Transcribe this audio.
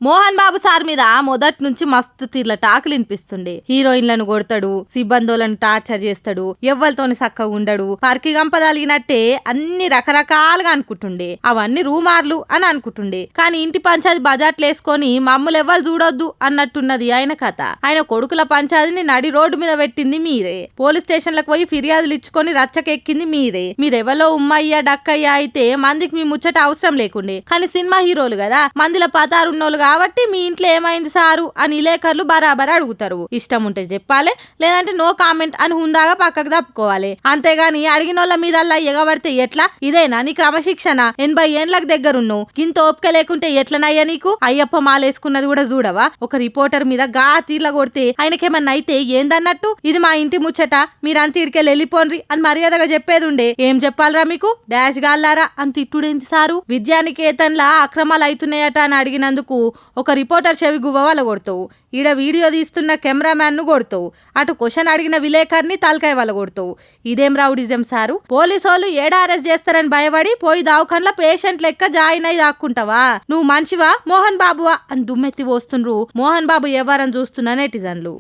Mohan Babu sir మీద మొదటి నుంచి మస్తు తీర్ల టాకులు వినిపిస్తుండే. హీరోయిన్లను కొడతాడు, సిబ్బందులను టార్చర్ చేస్తాడు, ఎవ్వరితోని సక్కగా ఉండడు, పరికి గంపదలిగినట్టే అన్ని రకరకాలుగా అనుకుంటుండే. అవన్నీ రూమార్లు అని అనుకుంటుండే. కానీ ఇంటి పంచాయతీ బజాట్లు వేసుకొని మమ్ములు ఎవ్వరు చూడొద్దు అన్నట్టున్నది ఆయన కథ. ఆయన కొడుకుల పంచాయతీని నడి రోడ్డు మీద పెట్టింది మీరే. పోలీస్ స్టేషన్లకు పోయి ఫిర్యాదులు ఇచ్చుకొని రచ్చకెక్కింది మీరే. మీరెవరో ఉమ్మయ్య డక్కయ్య అయితే మందికి మీ ముచ్చట అవసరం లేకుండే. కానీ సినిమా హీరోలు కదా, మందిల పతారున్నోళ్ళు కాబట్టి మీ ఇంట్లో ఏమైంది సారు అని విలేకరులు బరాబర్ అడుగుతారు. ఇష్టం ఉంటే చెప్పాలి, లేదంటే నో కామెంట్ అని హుందాగా పక్కకు తప్పుకోవాలి. అంతేగాని అడిగినోళ్ళ మీద ఎగబడితే ఎట్లా? ఇదేనా నీ క్రమశిక్షణ? 80 ఏండ్లకు దగ్గరున్నావు, గింత ఓపిక లేకుంటే ఎట్లనయ్యా నీకు? అయ్యప్ప మాలేసుకున్నది కూడా చూడవా? ఒక రిపోర్టర్ మీద గా తీర్ల కొడితే ఆయనకేమన్నా అయితే ఏందన్నట్టు? ఇది మా ఇంటి ముచ్చట, మీరంత ఇడికెళ్ళి వెళ్ళిపోండ్రి అని మర్యాదగా చెప్పేది ఉండే. ఏం చెప్పాలరా మీకు? డాష్ గాల్లారా అని తిట్టుడేంటి సారు? విద్యానికేతన్లా అక్రమాలు అవుతున్నాయట అని అడిగినందుకు ఒక రిపోర్టర్ చెవి గువ్వ కొడతావు, ఈడ వీడియో తీస్తున్న కెమెరామ్యాన్ ను కొడతావు, అటు క్వశ్చన్ అడిగిన విలేకర్ని తలకాయ వల్ల కొడతావు. ఇదేం రౌడిజం సారు? పోలీసు వాళ్ళు ఏడా అరెస్ట్ చేస్తారని భయపడి పోయి దావఖాన్లో పేషెంట్ లెక్క జాయిన్ అయి దాక్కుంటావా? నువ్వు మంచివా మోహన్ బాబువా అని దుమ్మెత్తి పోస్తుండ్రు మోహన్ బాబు ఎవరని చూస్తున్నా నెటిజన్లు.